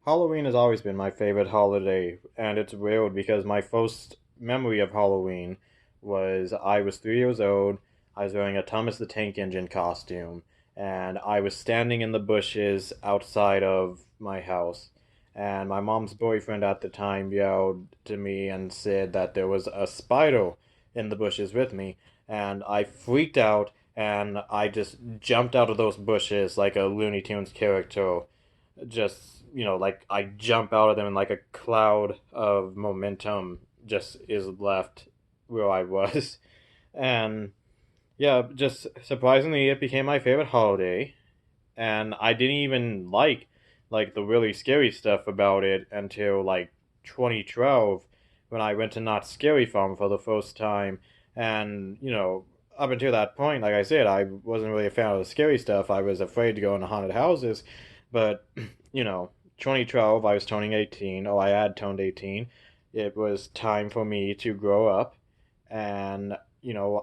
Halloween has always been my favorite holiday, and it's weird because my first memory of Halloween was I was 3 years old. I was wearing a Thomas the Tank Engine costume, and I was standing in the bushes outside of my house. And my mom's boyfriend at the time yelled to me and said that there was a spider in the bushes with me, and I freaked out and I just jumped out of those bushes like a Looney Tunes character, just like I jump out of them and like a cloud of momentum just is left where I was. And yeah, just surprisingly it became my favorite holiday, and I didn't even like the really scary stuff about it until like 2012, when I went to Not Scary Farm for the first time. And up until that point, like I said, I wasn't really a fan of the scary stuff. I was afraid to go into haunted houses. But 2012, I was turning 18. Oh, I had turned 18. It was time for me to grow up. And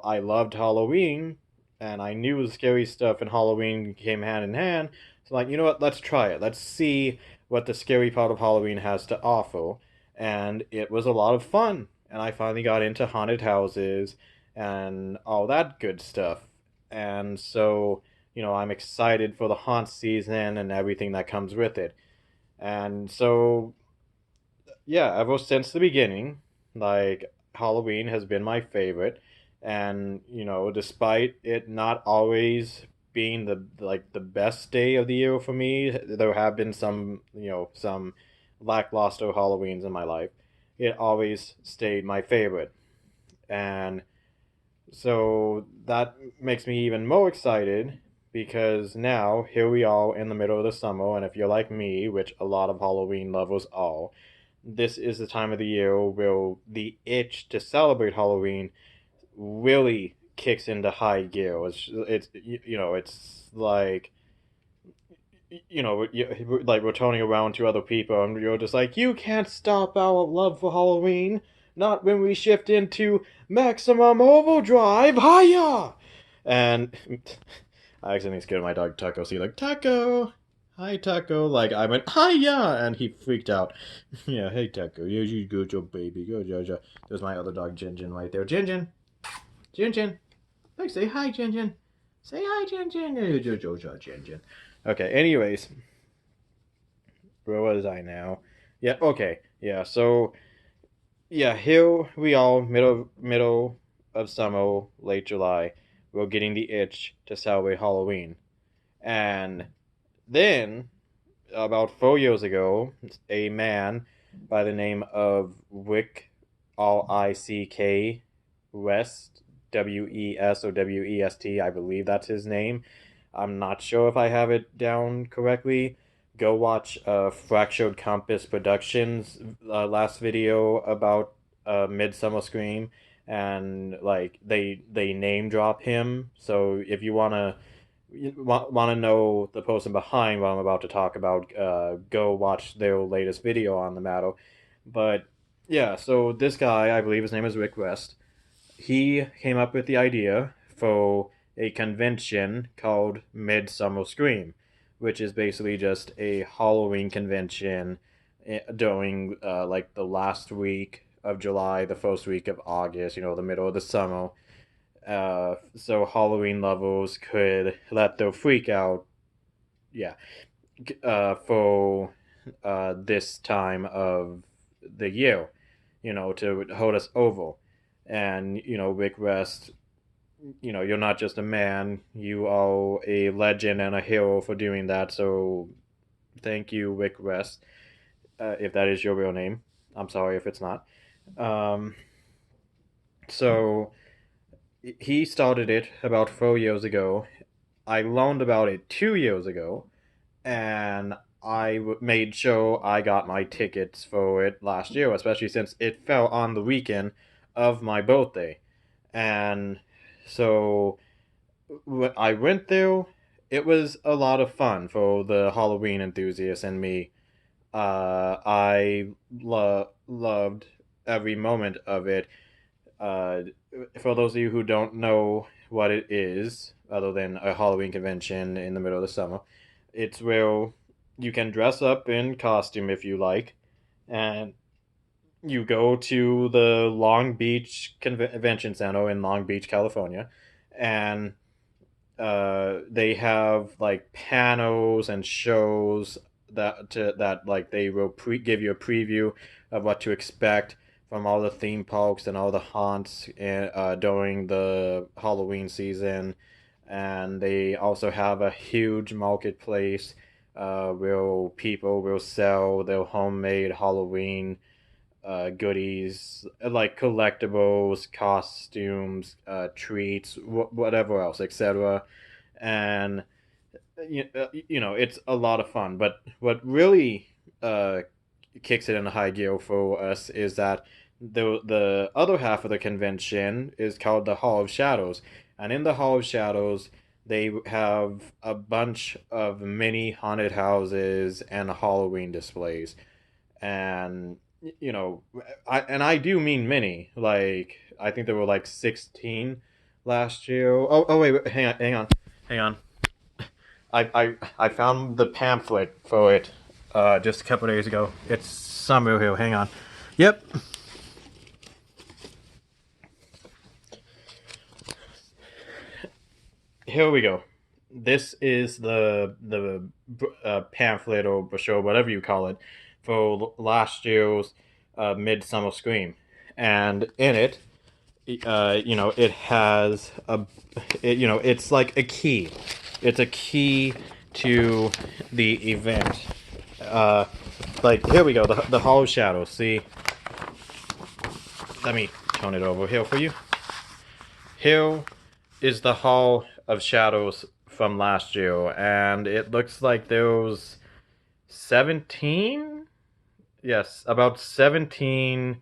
I loved Halloween, and I knew the scary stuff and Halloween came hand in hand. So, like, you know what? Let's try it. Let's see what the scary part of Halloween has to offer. And it was a lot of fun. And I finally got into haunted houses and all that good stuff. And so, I'm excited for the haunt season and everything that comes with it. And so, yeah, ever since the beginning, like, Halloween has been my favorite. And despite it not always being the best day of the year for me, there have been some lackluster Halloweens in my life. It always stayed my favorite. And so that makes me even more excited, because now here we are in the middle of the summer, and if you're like me, which a lot of Halloween lovers are, this is the time of the year where the itch to celebrate Halloween really kicks into high gear. It's like like we're turning around to other people, and you're just like, you can't stop our love for Halloween. Not when we shift into maximum overdrive. Hiya! And I accidentally scared my dog Taco. So he's like, Taco! Hi, Taco. Like, I went, hiya! And he freaked out. Yeah, hey, Taco. Yeah, you good job, baby. Go, Jojo. There's my other dog, JinJin, right there. JinJin! JinJin! Like, say hi, JinJin. Say hi, JinJin. Yeah, Jojo, JinJin. Okay, anyways. Where was I now? Yeah, okay. Yeah, so yeah, here we are, middle of summer, late July. We're getting the itch to celebrate Halloween. And then about 4 years ago, a man by the name of Rick West, Wes or West, I believe that's his name. I'm not sure if I have it down correctly. Go watch Fractured Compass Productions last video about Midsummer Scream, and like they name drop him. So if you want to know the person behind what I'm about to talk about, go watch their latest video on the matter. But yeah, so this guy, I believe his name is Rick West, he came up with the idea for a convention called Midsummer Scream, which is basically just a Halloween convention during like the last week of July, the first week of August, the middle of the summer. So Halloween lovers could let their freak out, yeah, for this time of the year, to hold us over. And Rick West, you're not just a man, you are a legend and a hero for doing that. So thank you, Rick West, if that is your real name. I'm sorry if it's not. Um, so he started it about 4 years ago. I learned about it 2 years ago, and made sure I got my tickets for it last year, especially since it fell on the weekend of my birthday. And so when I went there, it was a lot of fun for the Halloween enthusiast and me. I loved every moment of it. Uh, for those of you who don't know what it is, other than a Halloween convention in the middle of the summer, it's where you can dress up in costume if you like, and you go to the Long Beach Convention Center in Long Beach, California, and they have like panels and shows that like they will give you a preview of what to expect from all the theme parks and all the haunts during the Halloween season. And they also have a huge marketplace where people will sell their homemade Halloween goodies like collectibles, costumes, treats, whatever else, etc. And it's a lot of fun. But what really kicks it in high gear for us is that the other half of the convention is called the Hall of Shadows, and in the Hall of Shadows they have a bunch of mini haunted houses and Halloween displays. And I do mean many. Like I think there were like 16 last year. Oh wait, hang on. I found the pamphlet for it just a couple days ago. It's somewhere here. Hang on. Yep. Here we go. This is the pamphlet or brochure, whatever you call it, for last year's Midsummer Scream, and in it, it has it's like a key. It's a key to the event. Uh, like here we go, the Hall of Shadows. See, let me turn it over here for you. Here is the Hall of Shadows from last year, and it looks like there was 17. Yes, about 17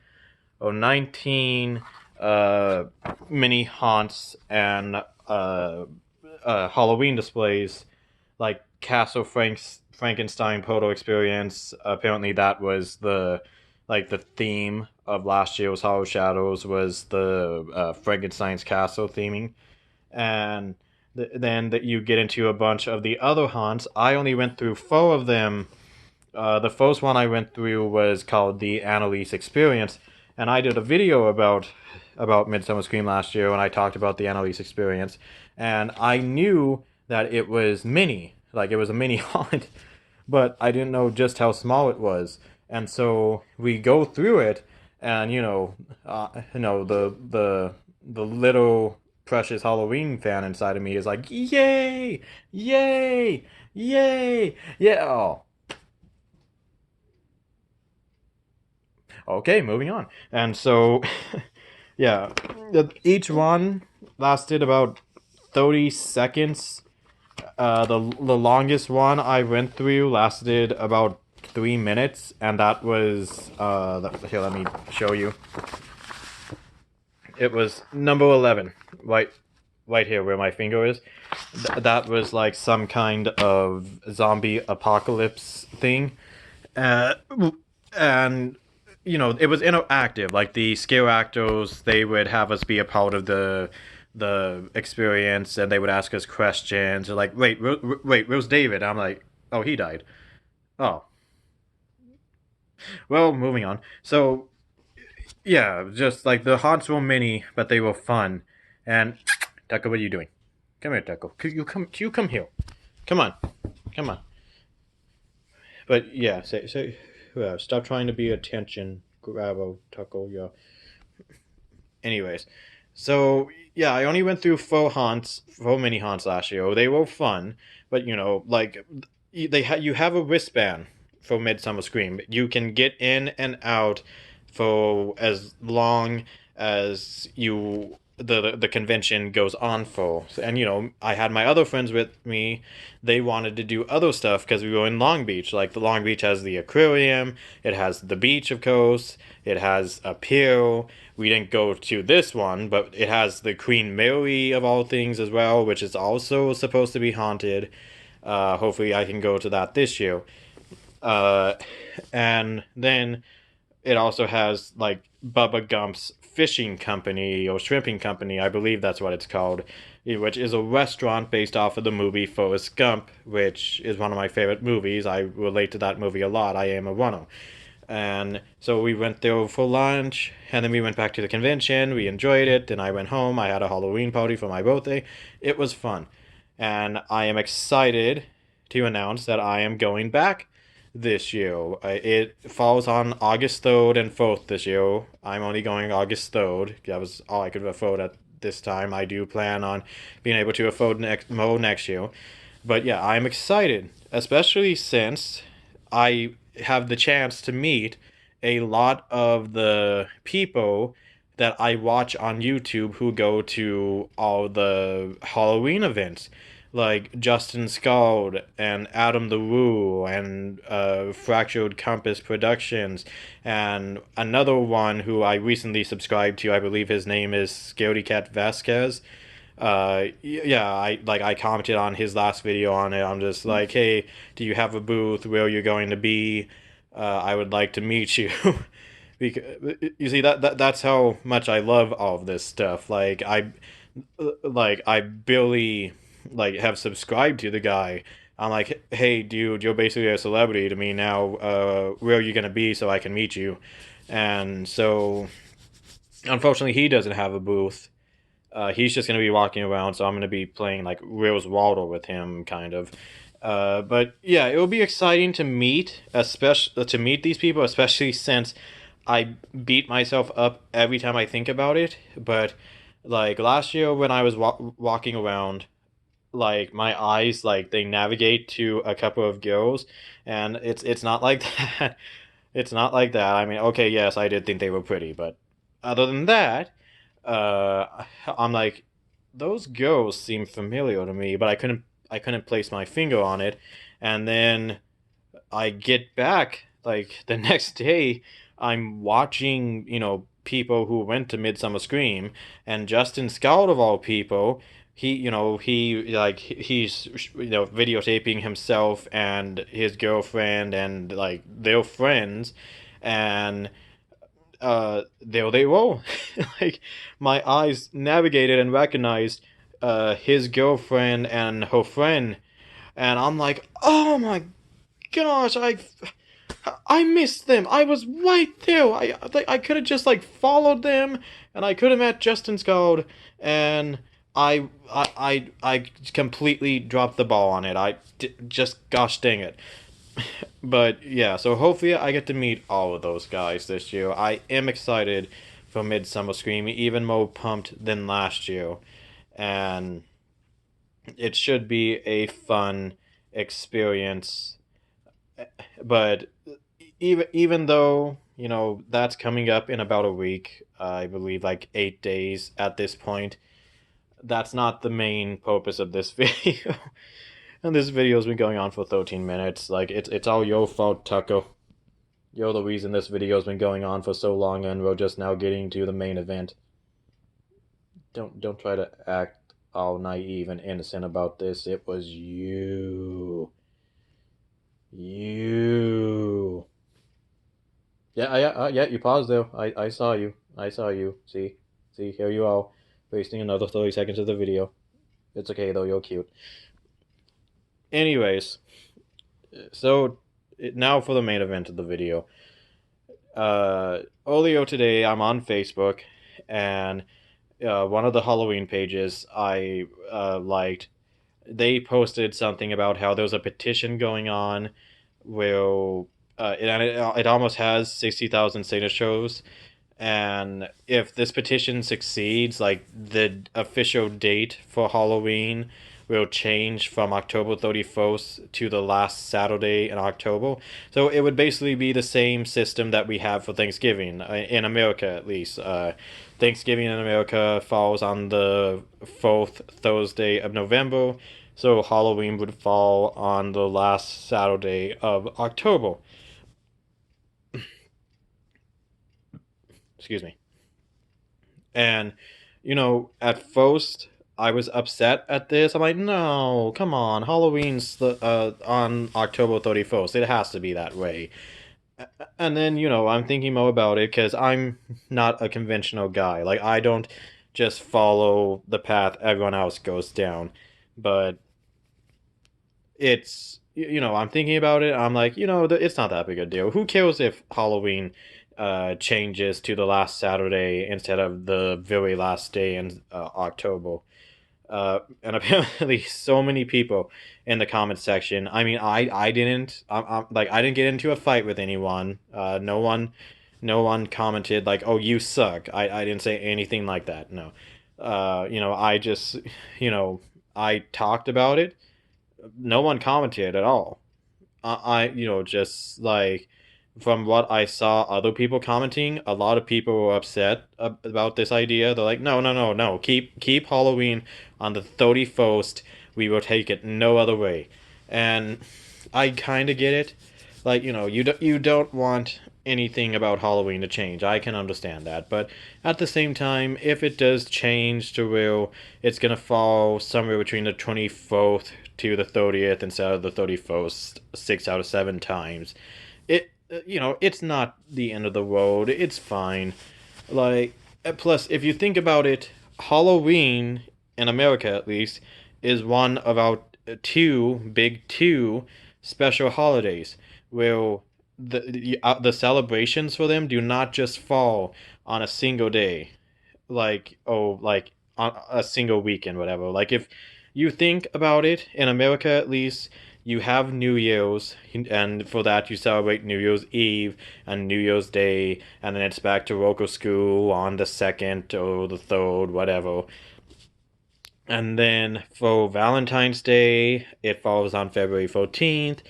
or 19 uh, mini haunts and Halloween displays, like Frankenstein Proto Experience. Apparently, that was the theme of last year's Hollow Shadows was the Frankenstein's castle theming, and then that you get into a bunch of the other haunts. I only went through four of them. The first one I went through was called the Annalise Experience, and I did a video about Midsummer Scream last year when I talked about the Annalise Experience, and I knew that it was mini, like it was a mini haunt, but I didn't know just how small it was, and so we go through it, and the little precious Halloween fan inside of me is like, yay, yay, yay, yeah. Oh, okay, moving on. And so, yeah, each one lasted about 30 seconds. The longest one I went through lasted about 3 minutes, and that was here. Let me show you. It was number 11, right here where my finger is. That was like some kind of zombie apocalypse thing, uh, and it was interactive. Like the scare actors, they would have us be a part of the experience, and they would ask us questions. They're like, wait, where's David? I'm like, oh, he died. Oh, well, moving on. So yeah, just like the haunts were mini, but they were fun. And Tucker, what are you doing? Come here, Tucker. You come here. Come on, come on. But yeah, say, stop trying to be attention grabber, Tucker. Yeah. Anyways, so yeah, I only went through four mini haunts last year. They were fun, but like you have a wristband for Midsummer Scream. You can get in and out for as long as the convention goes on for. And I had my other friends with me. They wanted to do other stuff because we were in Long Beach. Like the Long Beach has the aquarium, it has the beach, of course, it has a pier. We didn't go to this one, but it has the Queen Mary of all things as well, which is also supposed to be haunted. Hopefully I can go to that this year. uh and then it also has like Bubba Gump's fishing company or shrimping company. I believe that's what it's called. which is a restaurant based off of the movie Forrest Gump, which is one of my favorite movies. I relate to that movie a lot. I am a runner. And so we went there for lunch, and then we went back to the convention. We enjoyed it. Then I went home. I had a Halloween party for my birthday. It was fun. And I am excited to announce that I am going back this year. It falls on August 3rd and 4th this year. I'm only going August 3rd. That was all I could afford at this time. I do plan on being able to afford more next year. But yeah, I'm excited, especially since I have the chance to meet a lot of the people that I watch on YouTube who go to all the Halloween events, like Justin Scald and Adam the Woo and Fractured Compass Productions, and another one who I recently subscribed to. I believe his name is Scaredy Cat Vasquez. Yeah, I commented on his last video on it. I'm just like, hey, do you have a booth? Where you're going to be? I would like to meet you. Because you see that's how much I love all of this stuff. I barely have subscribed to the guy. I'm like, hey, dude, you're basically a celebrity to me now. Where are you gonna be so I can meet you? And so, unfortunately, he doesn't have a booth. He's just gonna be walking around, so I'm gonna be playing like Where's Waldo with him, kind of. But yeah, it will be exciting to meet, especially to meet these people, especially since I beat myself up every time I think about it. But like last year when I was walking around, like my eyes they navigate to a couple of girls, and it's not like that. It's not like that. I mean, okay, yes, I did think they were pretty, but other than that, I'm like, those girls seem familiar to me, but I couldn't place my finger on it. And then I get back like the next day, I'm watching, people who went to Midsummer Scream, and Justin Scott of all people, he's videotaping himself and his girlfriend and like their friends, and there they were. Like my eyes navigated and recognized his girlfriend and her friend, and I'm like, oh my gosh, I missed them. I was right there. I could have just followed them, and I could have met Justin Scald, and I completely dropped the ball on it. Just gosh dang it. But yeah, so hopefully I get to meet all of those guys this year. I am excited for Midsummer Scream, even more pumped than last year, and it should be a fun experience. But even though that's coming up in about a week, I believe like 8 days at this point, that's not the main purpose of this video. And this video's been going on for 13 minutes. Like it's all your fault, Tucker. You're the reason this video's been going on for so long, and we're just now getting to the main event. Don't try to act all naive and innocent about this. It was you. You. Yeah, you paused there. I saw you. I saw you. See, here you are, wasting another 30 seconds of the video. It's okay though. You're cute. Anyways, so now for the main event of the video. Earlier today, I'm on Facebook, and one of the Halloween pages I liked, they posted something about how there's a petition going on where it almost has 60,000 signatures, and if this petition succeeds, like the official date for Halloween will change from October 31st to the last Saturday in October. So it would basically be the same system that we have for Thanksgiving, in America at least. Thanksgiving in America falls on the 4th Thursday of November, so Halloween would fall on the last Saturday of October. Excuse me. And, at first I was upset at this. I'm like, no, come on, Halloween's on October 31st. It has to be that way. And then, I'm thinking more about it because I'm not a conventional guy. Like, I don't just follow the path everyone else goes down. But I'm thinking about it. I'm like, it's not that big a deal. Who cares if Halloween changes to the last Saturday instead of the very last day in October? And apparently, so many people in the comments section. I mean, I didn't. I didn't get into a fight with anyone. No one commented like, "Oh, you suck." I didn't say anything like that. No. I just, you know, I talked about it. No one commented at all. Just like from what I saw other people commenting, a lot of people were upset about this idea. They're like, no, no, no, no, keep Halloween on the 31st. We will take it no other way. And I kind of get it. Like, you don't want anything about Halloween to change. I can understand that. But at the same time, if it does change to where it's going to fall somewhere between the 24th to the 30th instead of the 31st 6 out of 7 times, it's not the end of the world. It's fine. Like, plus, if you think about it, Halloween, in America at least, is one of our two special holidays where the celebrations for them do not just fall on a single day, like on a single weekend, whatever. Like, if you think about it, in America at least, you have New Year's, and for that you celebrate New Year's Eve and New Year's Day, and then it's back to local school on the second or the third, whatever. And then for Valentine's Day, it falls on February 14th.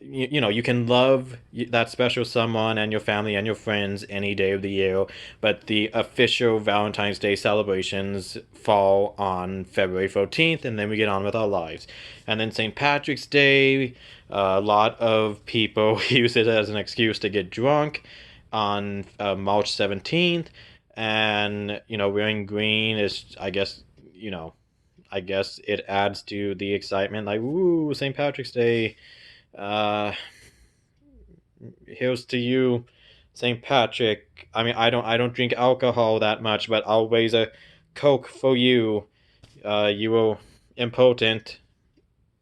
You can love that special someone and your family and your friends any day of the year, but the official Valentine's Day celebrations fall on February 14th, and then we get on with our lives. And then St. Patrick's Day, a lot of people use it as an excuse to get drunk on March 17th. And, wearing green is, I guess it adds to the excitement. Like, woo, St. Patrick's Day. Uh, Here's to you, St. Patrick. I mean, I don't drink alcohol that much, but I'll raise a Coke for you. You were important,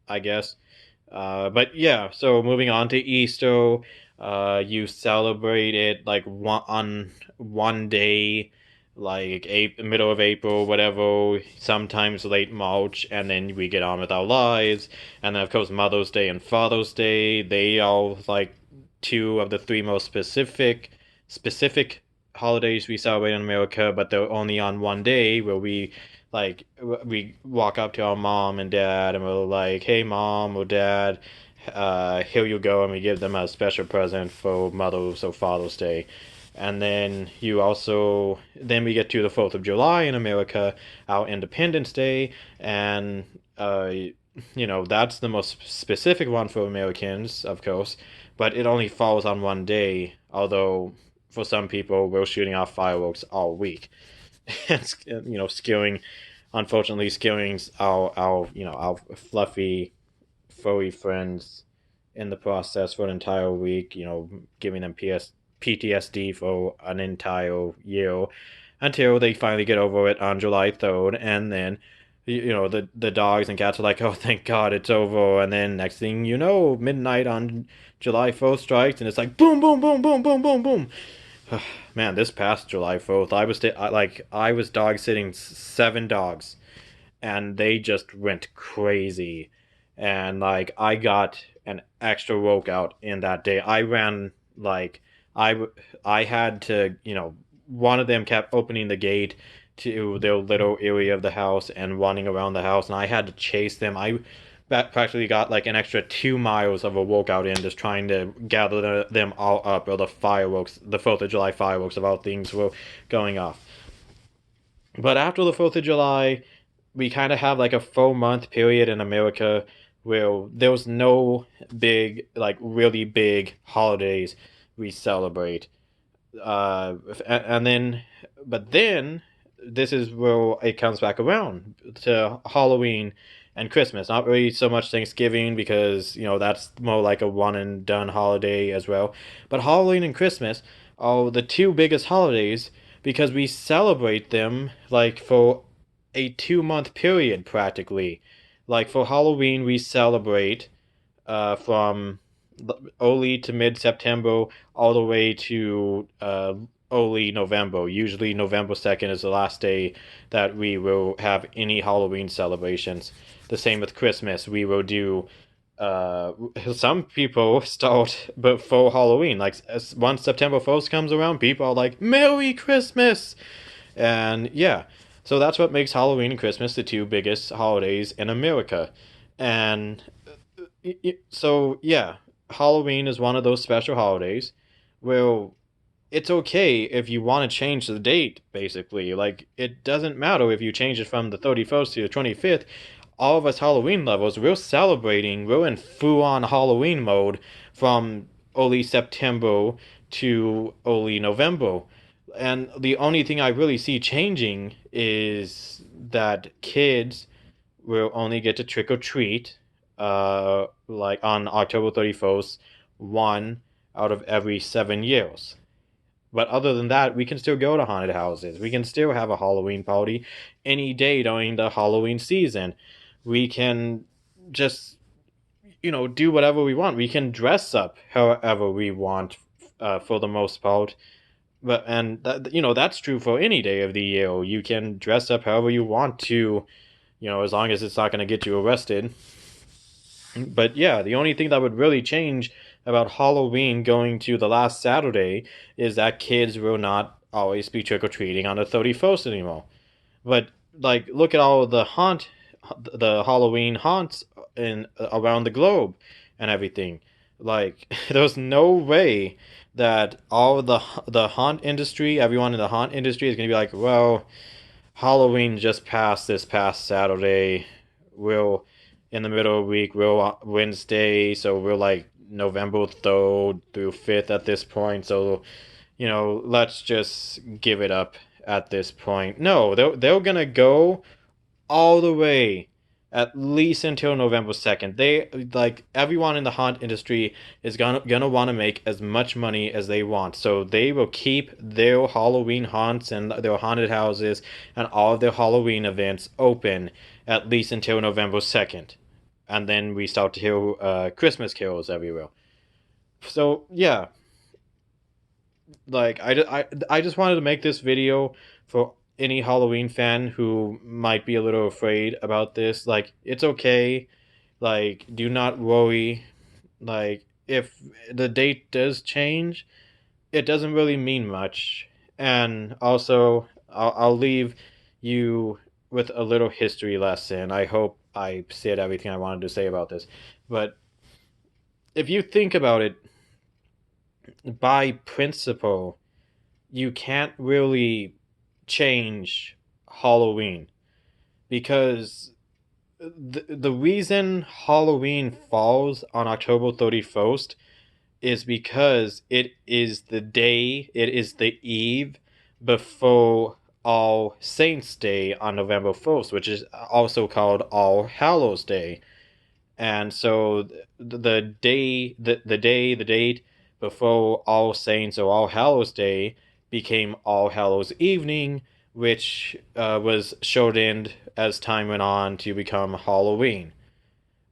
I guess. But yeah, so moving on to Easter, you celebrate it like on one day, like middle of April, whatever, sometimes late March, and then we get on with our lives. And then of course Mother's Day and Father's Day, they are like two of the three most specific holidays we celebrate in America, but they're only on one day where we walk up to our mom and dad and we're like, hey mom or dad, here you go, and we give them a special present for Mother's or Father's Day. And then we get to the 4th of July in America, our Independence Day, and that's the most specific one for Americans, of course, but it only falls on one day, although for some people we're shooting off fireworks all week. And unfortunately scaring our fluffy furry friends in the process for an entire week, giving them PTSD for an entire year until they finally get over it on July 3rd. And then the dogs and cats are like, oh, thank God it's over. And then next thing you know, midnight on July 4th strikes, and it's like boom, boom, boom, boom, boom, boom, boom. Man, this past July 4th, I was dog sitting 7 dogs, and they just went crazy. And like I got an extra workout in that day. I ran like I had to, one of them kept opening the gate to their little area of the house and running around the house, and I had to chase them. I practically got like an extra 2 miles of a workout in just trying to gather them all up, or the 4th of July fireworks of all things were going off. But after the 4th of July, we kind of have like a 4 month period in America where there was no big, like really big holidays we celebrate. And then, but then, this is where it comes back around to Halloween and Christmas. Not really so much Thanksgiving because, that's more like a one and done holiday as well. But Halloween and Christmas are the two biggest holidays because we celebrate them like for a 2 month period practically. Like for Halloween, we celebrate from early to mid September all the way to early November. Usually, November 2nd is the last day that we will have any Halloween celebrations. The same with Christmas. We will do. Some people start before Halloween. Like once September 1st comes around, people are like, "Merry Christmas!" And yeah, so that's what makes Halloween and Christmas the two biggest holidays in America. And so yeah, Halloween is one of those special holidays where it's okay if you want to change the date, basically. Like, it doesn't matter if you change it from the 31st to the 25th. All of us Halloween lovers, we're celebrating, we're in full on Halloween mode from early September to early November. And the only thing I really see changing is that kids will only get to trick or treat, like on October 31st, one out of every 7 years. But other than that, we can still go to haunted houses. We can still have a Halloween party any day during the Halloween season. We can just, do whatever we want. We can dress up however we want, for the most part. But and that, that's true for any day of the year. You can dress up however you want to, as long as it's not going to get you arrested. But yeah, the only thing that would really change about Halloween going to the last Saturday is that kids will not always be trick or treating on the 31st anymore. But like, look at all the Halloween haunts in around the globe and everything. Like, there's no way that all the haunt industry, everyone in the haunt industry, is gonna be like, well, Halloween just passed this past Saturday. We'll in the middle of the week. We're Wednesday, so we're like November 3rd through 5th at this point. So let's just give it up at this point. No, they're gonna go all the way at least until November 2nd. They like everyone in the haunt industry is gonna want to make as much money as they want. So they will keep their Halloween haunts and their haunted houses and all of their Halloween events open at least until November 2nd. And then we start to hear Christmas carols everywhere. So yeah, like I just wanted to make this video for any Halloween fan who might be a little afraid about this. Like, it's okay. Like, do not worry. Like, if the date does change, it doesn't really mean much. And also, I'll leave you with a little history lesson. I hope I said everything I wanted to say about this. But if you think about it, by principle, you can't really change Halloween because the reason Halloween falls on October 31st is because it is the eve before All Saints Day on November 1st, which is also called All Hallows Day. And so the date before All Saints or All Hallows Day became All Hallows Evening, which was shortened as time went on to become Halloween.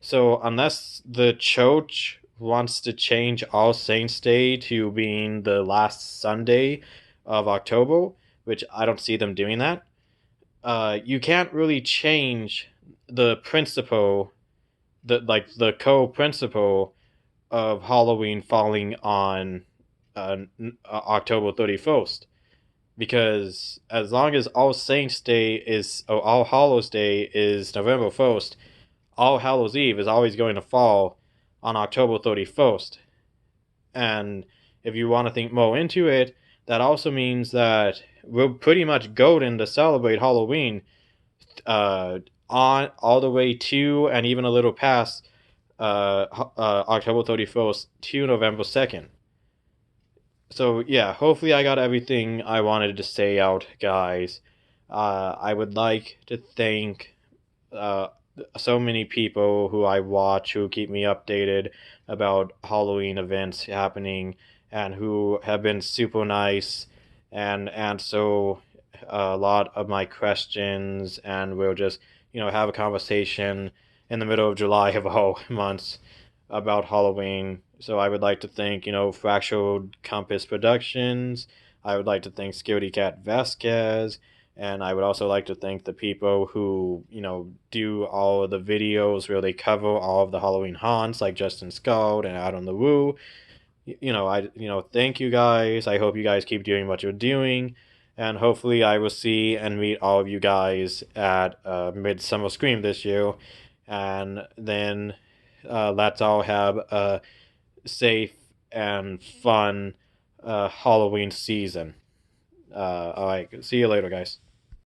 So unless the church wants to change All Saints Day to being the last Sunday of October, which I don't see them doing that, you can't really change the principle, the co-principle of Halloween falling on October 31st. Because as long as All Saints Day or All Hallows Day is November 1st, All Hallows Eve is always going to fall on October 31st. And if you want to think more into it, that also means that we're pretty much golden to celebrate Halloween on all the way to and even a little past October 31st to November 2nd. So yeah, hopefully I got everything I wanted to say out, guys. I would like to thank uh, so many people who I watch who keep me updated about Halloween events happening and who have been super nice and answer a lot of my questions, and we'll just have a conversation in the middle of July of all months about Halloween. So I would like to thank Fractal Compass Productions. I would like to thank Skilly Cat Vasquez, and I would also like to thank the people who do all of the videos where they cover all of the Halloween haunts, like Justin Scald and Adam the Woo. Thank you guys. I hope you guys keep doing what you're doing, and hopefully I will see and meet all of you guys at Midsummer Scream this year, and then let's all have a safe and fun Halloween season. All right, see you later, guys.